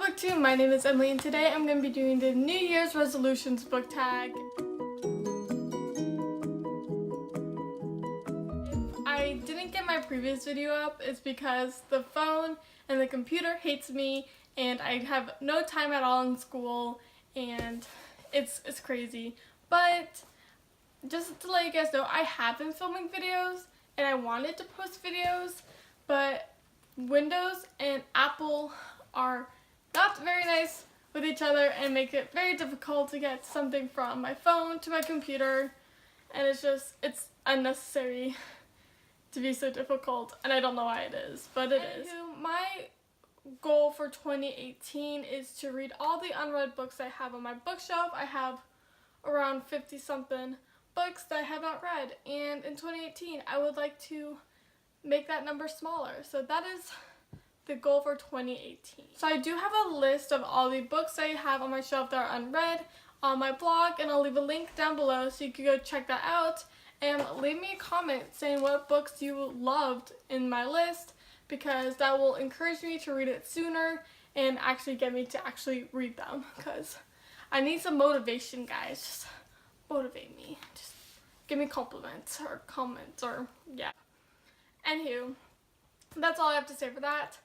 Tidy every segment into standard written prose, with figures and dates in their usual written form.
book2. My name is Emily and today I'm going to be doing the New Year's resolutions book tag. If I didn't get my previous video up, it's because the phone and the computer hates me and I have no time at all in school and it's crazy. But just to let you guys know, I have been filming videos and I wanted to post videos, but Windows and Apple are not very nice with each other and make it very difficult to get something from my phone to my computer, and it's unnecessary to be so difficult, and I don't know why it is, but it is. My goal for 2018 is to read all the unread books I have on my bookshelf. I have around 50 something books that I have not read, and in 2018 I would like to make that number smaller. So that is the goal for 2018. So I do have a list of all the books I have on my shelf that are unread on my blog, and I'll leave a link down below so you can go check that out and leave me a comment saying what books you loved in my list, because that will encourage me to read it sooner and actually get me to actually read them, because I need some motivation, guys. Just motivate me. Just give me compliments or comments or yeah. Anywho, that's all I have to say for that.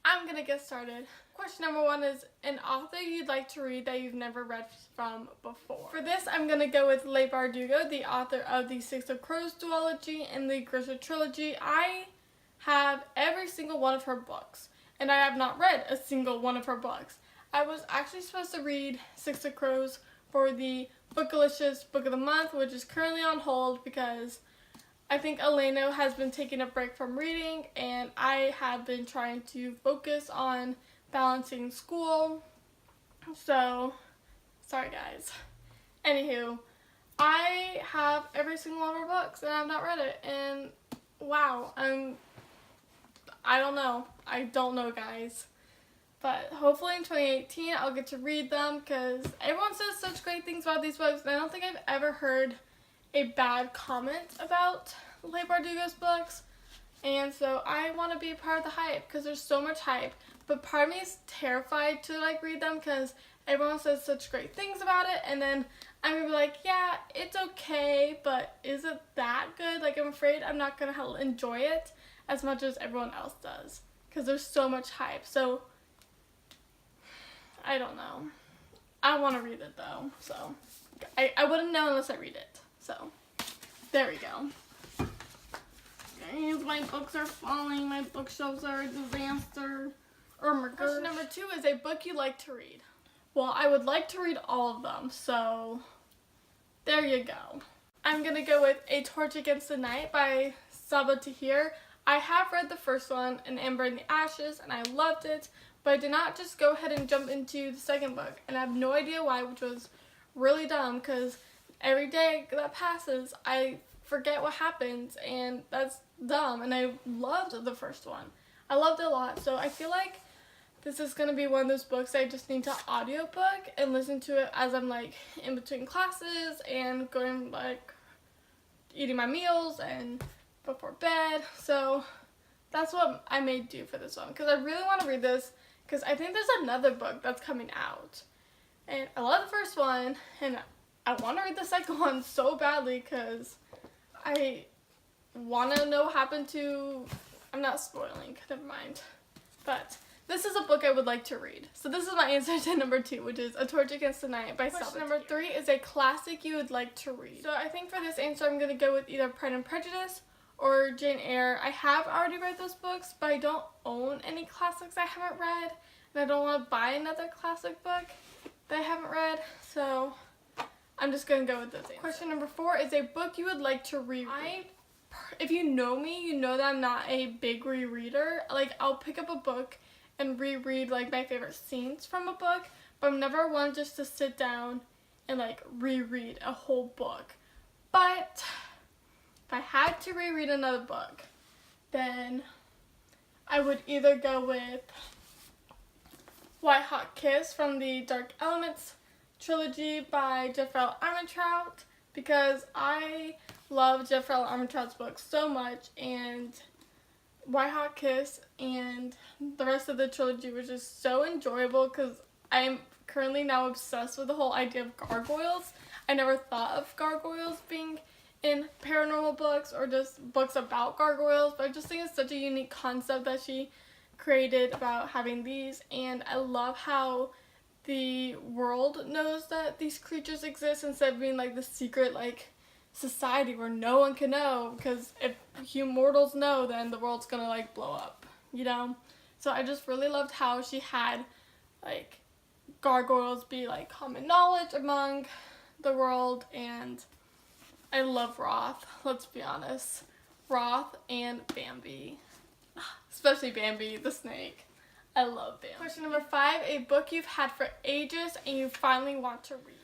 I'm gonna get started. Question number 1 is an author you'd like to read that you've never read from before. For this, I'm gonna go with Leigh Bardugo, the author of the Six of Crows duology and the Grisha trilogy. I have every single one of her books, and I have not read a single one of her books. I was actually supposed to read Six of Crows for the Bookalicious Book of the Month, which is currently on hold because I think Elena has been taking a break from reading, and I have been trying to focus on balancing school. So, sorry guys. Anywho, I have every single one of her books and I have not read it, and wow, I don't know. I don't know, guys. But hopefully in 2018 I'll get to read them, because everyone says such great things about these books, and I don't think I've ever heard a bad comment about Leigh Bardugo's books, and so I want to be a part of the hype because there's so much hype, but part of me is terrified to read them because everyone says such great things about it, and then I'm gonna be like, yeah, it's okay, but is it that good? I'm afraid I'm not gonna enjoy it as much as everyone else does because there's so much hype. So I don't know. I want to read it though, so I wouldn't know unless I read it. So, there we go. Guys, my books are falling. My bookshelves are a disaster. Oh my gosh. Question number 2 is a book you like to read. Well, I would like to read all of them, so there you go. I'm going to go with A Torch Against the Night by Sabaa Tahir. I have read the first one, An Ember in the Ashes, and I loved it, but I did not just go ahead and jump into the second book, and I have no idea why, which was really dumb, because every day that passes, I forget what happens, and that's dumb, and I loved the first one. I loved it a lot, so I feel like this is going to be one of those books I just need to audiobook and listen to it as I'm, in between classes and going, eating my meals and before bed. So that's what I may do for this one, because I really want to read this, because I think there's another book that's coming out, and I love the first one, and I want to read the second one so badly because I want to know what happened to... I'm not spoiling, never mind. But this is a book I would like to read. So this is my answer to number 2, which is A Torch Against the Night by Sabaa Tahir. Question number 3 is a classic you would like to read. So I think for this answer I'm going to go with either Pride and Prejudice or Jane Eyre. I have already read those books, but I don't own any classics I haven't read, and I don't want to buy another classic book that I haven't read, so I'm just going to go with those answers. Question number 4 is a book you would like to reread. If you know me, you know that I'm not a big rereader. I'll pick up a book and reread, my favorite scenes from a book, but I'm never one just to sit down and, reread a whole book. But if I had to reread another book, then I would either go with White Hot Kiss from the Dark Elements trilogy by Jeffrey L. Armentrout, because I love Jeffrey L. Armentrout's books so much, and White Hot Kiss and the rest of the trilogy was just so enjoyable because I'm currently now obsessed with the whole idea of gargoyles. I never thought of gargoyles being in paranormal books or just books about gargoyles, but I just think it's such a unique concept that she created about having these, and I love how the world knows that these creatures exist instead of being like the secret like society where no one can know, because if mortals know, then the world's gonna like blow up, you know? So I just really loved how she had like gargoyles be like common knowledge among the world, and I love Roth, let's be honest. Roth and Bambi. Especially Bambi the snake. I love Bambi. Question number 5, a book you've had for ages and you finally want to read.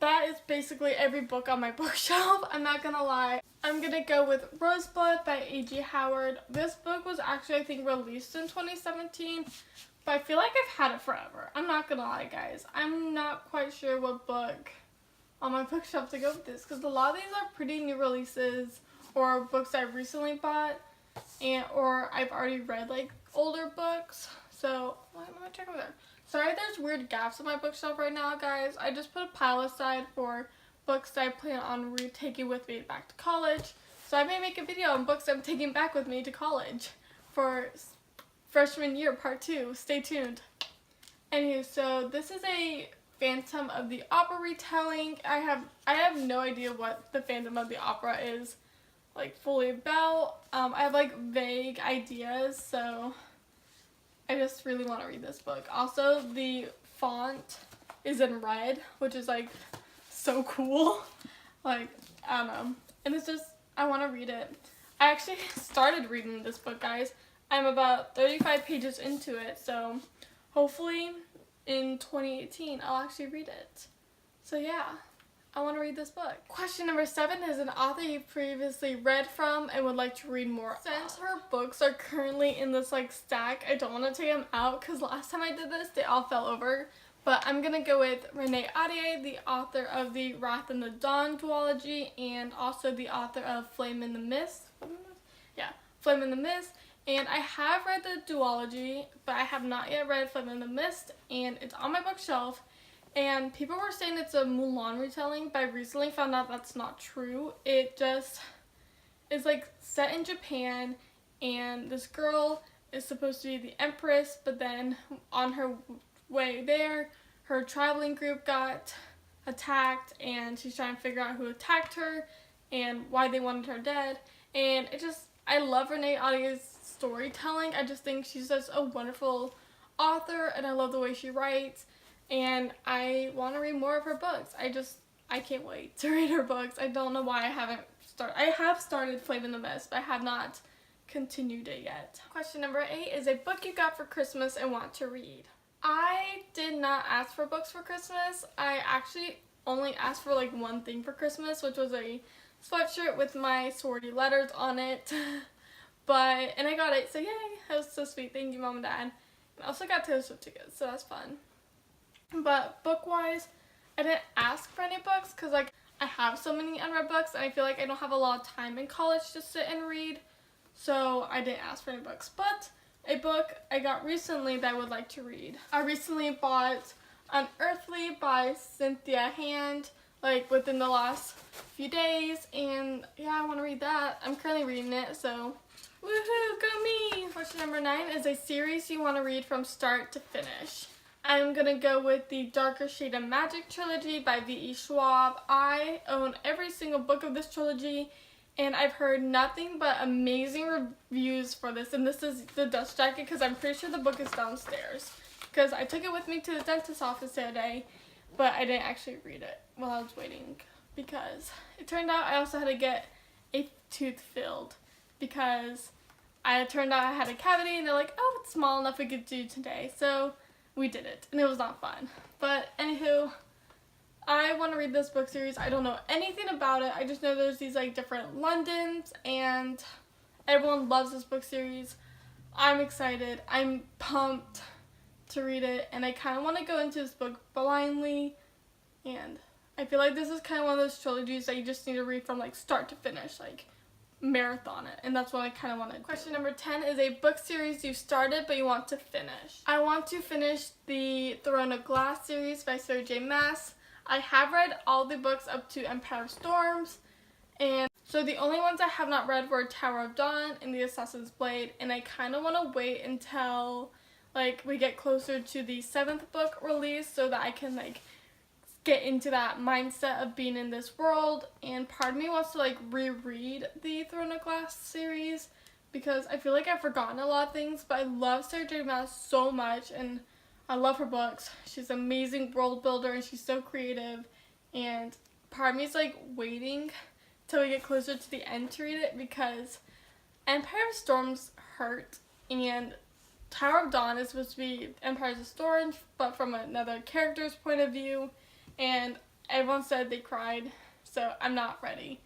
That is basically every book on my bookshelf, I'm not gonna lie. I'm gonna go with Rosebud by A.G. Howard. This book was actually, I think, released in 2017, but I feel like I've had it forever. I'm not gonna lie, guys. I'm not quite sure what book on my bookshelf to go with this, because a lot of these are pretty new releases or books I recently bought, or I've already read like older books. So let me check over there. Sorry there's weird gaps on my bookshelf right now, guys. I just put a pile aside for books that I plan on taking with me back to college. So I may make a video on books I'm taking back with me to college for freshman year part 2. Stay tuned. Anyway, so this is a Phantom of the Opera retelling. I have no idea what the Phantom of the Opera is like fully about. I have like vague ideas, so I just really want to read this book. Also, the font is in red, which is like so cool. Like, I don't know. And it's just, I want to read it. I actually started reading this book, guys. I'm about 35 pages into it, so hopefully in 2018 I'll actually read it. So yeah, I want to read this book. Question number 7 is an author you previously read from and would like to read more. Since her books are currently in this like stack, I don't want to take them out because last time I did this they all fell over. But I'm going to go with Renee Ahdieh, the author of the Wrath in the Dawn duology and also the author of Flame in the Mist. Yeah, Flame in the Mist. And I have read the duology, but I have not yet read Flame in the Mist, and it's on my bookshelf. And people were saying it's a Mulan retelling, but I recently found out that's not true. It just is like set in Japan, and this girl is supposed to be the empress, but then on her way there, her traveling group got attacked, and she's trying to figure out who attacked her and why they wanted her dead. And it just, I love Renee Ahdieh's storytelling. I just think she's just a wonderful author, and I love the way she writes. And I want to read more of her books. I can't wait to read her books. I don't know why I haven't started. I have started Flame in the Mist, but I have not continued it yet. Question number 8 is a book you got for Christmas and want to read. I did not ask for books for Christmas. I actually only asked for like one thing for Christmas, which was a sweatshirt with my sorority letters on it. And I got it, so yay. That was so sweet. Thank you, Mom and Dad. I also got Taylor Swift tickets, so that's fun. But book-wise, I didn't ask for any books because like I have so many unread books and I feel like I don't have a lot of time in college to sit and read, so I didn't ask for any books. But a book I got recently that I would like to read. I recently bought Unearthly by Cynthia Hand, like within the last few days, and yeah, I want to read that. I'm currently reading it, so woohoo, go me! Question number 9 is a series you want to read from start to finish. I'm gonna go with the Darker Shade of Magic trilogy by V.E. Schwab. I own every single book of this trilogy, and I've heard nothing but amazing reviews for this. And this is the dust jacket because I'm pretty sure the book is downstairs. Because I took it with me to the dentist's office the other day, but I didn't actually read it while I was waiting because it turned out I also had to get a tooth filled because it turned out I had a cavity, and they're like, oh, it's small enough we could do today. So we did it, and it was not fun. But anywho, I want to read this book series. I don't know anything about it. I just know there's these like different Londons, and everyone loves this book series. I'm excited. I'm pumped to read it, and I kind of want to go into this book blindly, and I feel like this is kind of one of those trilogies that you just need to read from like start to finish. Like, marathon it, and that's what I kind of want to do. Question number 10 is a book series you started but you want to finish. I want to finish the Throne of Glass series by Sarah J. Maas. I have read all the books up to Empire of Storms, and so the only ones I have not read were Tower of Dawn and The Assassin's Blade, and I kind of want to wait until like we get closer to the 7th book release so that I can like get into that mindset of being in this world. And part of me wants to like reread the Throne of Glass series because I feel like I've forgotten a lot of things, but I love Sarah J. Maas so much and I love her books. She's an amazing world builder and she's so creative, and part of me is like waiting till we get closer to the end to read it because Empire of Storms hurt, and Tower of Dawn is supposed to be Empire of Storms but from another character's point of view, and everyone said they cried, so I'm not ready.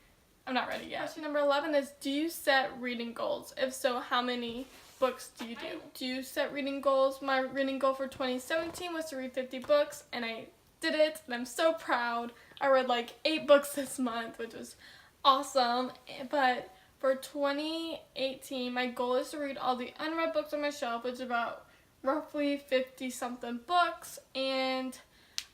I'm not ready yet. Question number 11 is, do you set reading goals? If so, how many books do you do? Do you set reading goals? My reading goal for 2017 was to read 50 books, and I did it, and I'm so proud. I read like 8 books this month, which was awesome. But for 2018, my goal is to read all the unread books on my shelf, which is about roughly 50 something books, and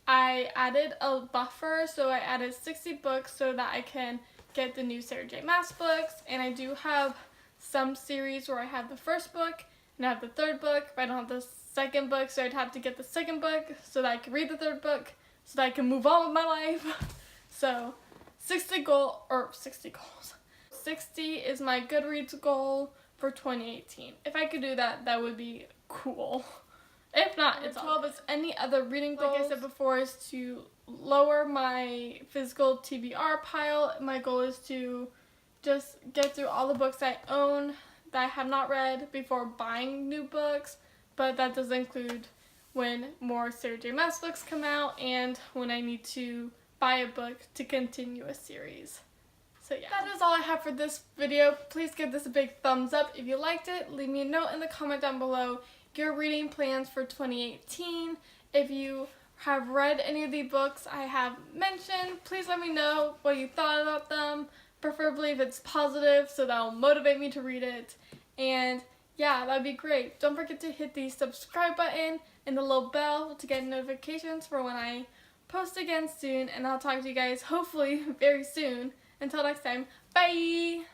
I added a buffer, so I added 60 books so that I can get the new Sarah J. Maas books. And I do have some series where I have the first book and I have the third book, but I don't have the second book, so I'd have to get the second book so that I can read the third book so that I can move on with my life. So 60 goals. 60 is my Goodreads goal for 2018. If I could do that, that would be cool. If not, it's 12 is any other reading goals. Like I said before, is to lower my physical TBR pile. My goal is to just get through all the books I own that I have not read before buying new books, but that does include when more Sarah J. Maas books come out and when I need to buy a book to continue a series. So yeah, that is all I have for this video. Please give this a big thumbs up if you liked it. Leave me a note in the comment down below your reading plans for 2018. If you have read any of the books I have mentioned, please let me know what you thought about them, preferably if it's positive, so that'll motivate me to read it. And yeah, that'd be great. Don't forget to hit the subscribe button and the little bell to get notifications for when I post again soon, and I'll talk to you guys hopefully very soon. Until next time, bye!